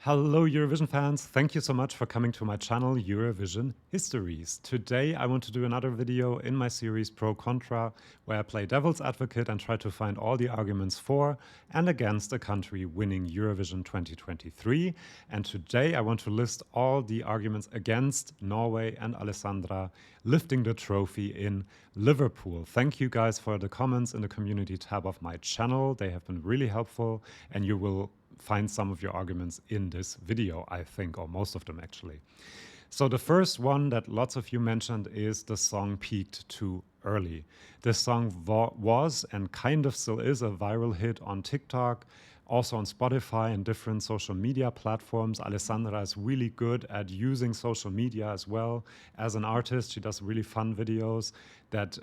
Hello, Eurovision fans. Thank you so much for coming to my channel, Eurovision Histories. Today, I want to do another video in my series Pro Contra, where I play devil's advocate and try to find all the arguments for and against a country winning Eurovision 2023. And today, I want to list all the arguments against Norway and Alessandra lifting the trophy in Liverpool. Thank you guys for the comments in the community tab of my channel. They have been really helpful, and you will find some of your arguments in this video, I think, or most of them actually. So the first one that lots of you mentioned is the song peaked too early. This song was and kind of still is a viral hit on TikTok, also on Spotify and different social media platforms. Alessandra is really good at using social media as well. As an artist, she does really fun videos that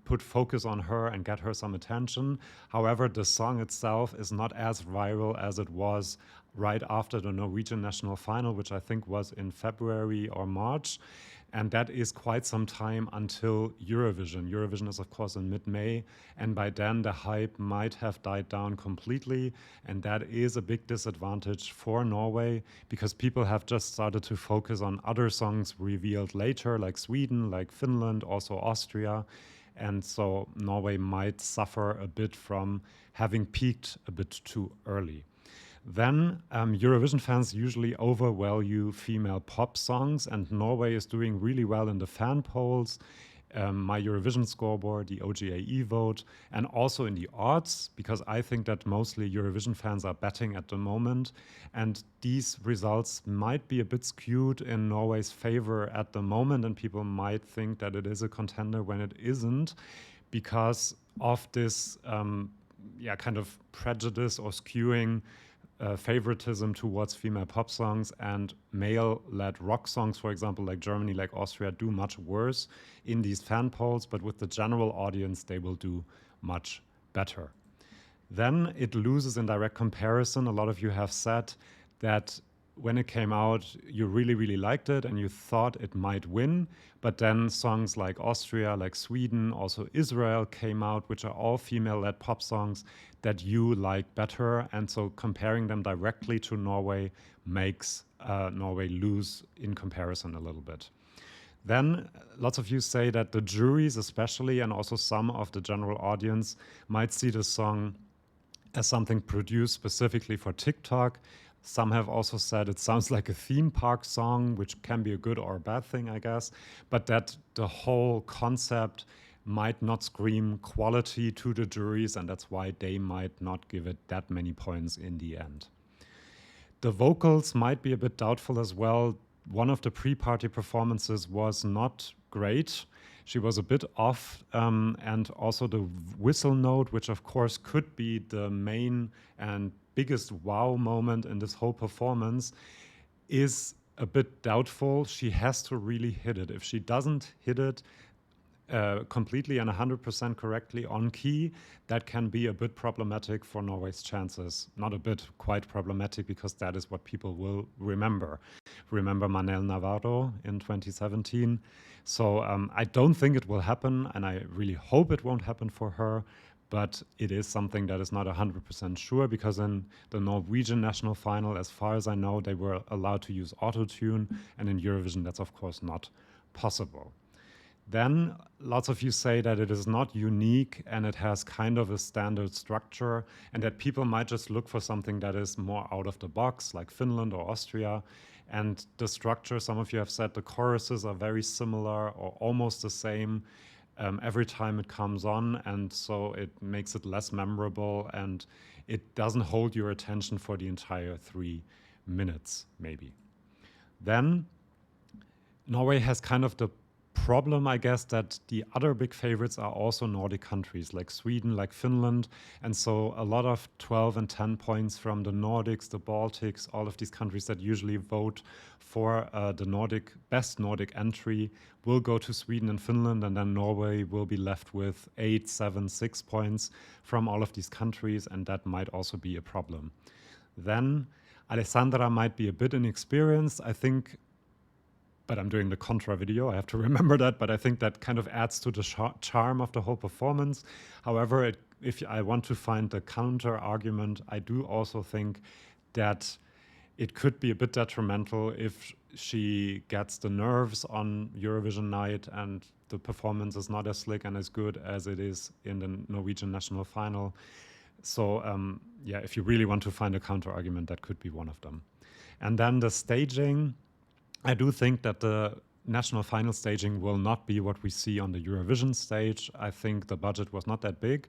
put focus on her and get her some attention. However, the song itself is not as viral as it was right after the Norwegian national final, which I think was in February or March. And that is quite some time until Eurovision. Eurovision is, of course, in mid-May, and by then the hype might have died down completely, and that is a big disadvantage for Norway because people have just started to focus on other songs revealed later, like Sweden, like Finland, also Austria, and so Norway might suffer a bit from having peaked a bit too early. Then Eurovision fans usually overvalue female pop songs, and Norway is doing really well in the fan polls, my Eurovision scoreboard, the OGAE vote, and also in the odds, because I think that mostly Eurovision fans are betting at the moment, and these results might be a bit skewed in Norway's favor at the moment, and people might think that it is a contender when it isn't, because of this kind of prejudice or skewing favoritism towards female pop songs, and male-led rock songs, for example, like Germany, like Austria, do much worse in these fan polls, but with the general audience, they will do much better. Then it loses in direct comparison. A lot of you have said that when it came out, you really, really liked it and you thought it might win. But then songs like Austria, like Sweden, also Israel came out, which are all female-led pop songs that you like better. And so comparing them directly to Norway makes Norway lose in comparison a little bit. Then lots of you say that the juries especially, and also some of the general audience, might see the song as something produced specifically for TikTok. Some have also said it sounds like a theme park song, which can be a good or a bad thing, I guess, but that the whole concept might not scream quality to the juries, and that's why they might not give it that many points in the end. The vocals might be a bit doubtful as well. One of the pre-party performances was not great. She was a bit off, and also the whistle note, which of course could be the main and biggest wow moment in this whole performance, is a bit doubtful. She has to really hit it. If she doesn't hit it completely and 100% correctly on key, that can be a bit problematic for Norway's chances. Not a bit, quite problematic, because that is what people will remember. Remember Manel Navarro in 2017. So I don't think it will happen, and I really hope it won't happen for her. But it is something that is not 100% sure, because in the Norwegian national final, as far as I know, they were allowed to use auto-tune, and in Eurovision, that's of course not possible. Then lots of you say that it is not unique and it has kind of a standard structure, and that people might just look for something that is more out of the box, like Finland or Austria. And the structure, some of you have said the choruses are very similar or almost the same every time it comes on, and so it makes it less memorable and it doesn't hold your attention for the entire 3 minutes, maybe. Then Norway has kind of the problem, I guess, that the other big favorites are also Nordic countries like Sweden, like Finland, and so a lot of 12 and 10 points from the Nordics, the Baltics, all of these countries that usually vote for the best Nordic entry will go to Sweden and Finland, and then Norway will be left with 8, 7, 6 points from all of these countries, and that might also be a problem. Then Alessandra might be a bit inexperienced, I think, but I'm doing the CONTRA video, I have to remember that, but I think that kind of adds to the charm of the whole performance. However, if I want to find the counter argument, I do also think that it could be a bit detrimental if she gets the nerves on Eurovision night and the performance is not as slick and as good as it is in the Norwegian national final. So yeah, if you really want to find a counter argument, that could be one of them. And then the staging, I do think that the national final staging will not be what we see on the Eurovision stage. I think the budget was not that big.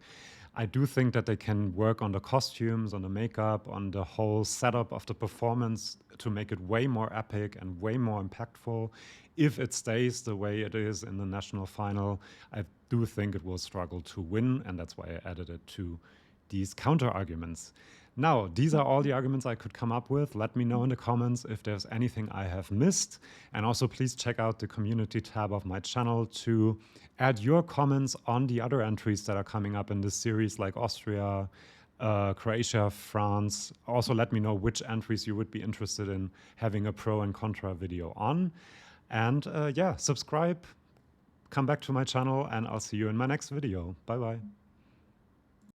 I do think that they can work on the costumes, on the makeup, on the whole setup of the performance to make it way more epic and way more impactful. If it stays the way it is in the national final, I do think it will struggle to win, and that's why I added it to these counter arguments. Now, these are all the arguments I could come up with. Let me know in the comments if there's anything I have missed. And also please check out the community tab of my channel to add your comments on the other entries that are coming up in this series, like Austria, Croatia, France. Also let me know which entries you would be interested in having a pro and contra video on. And yeah, subscribe, come back to my channel, and I'll see you in my next video. Bye-bye.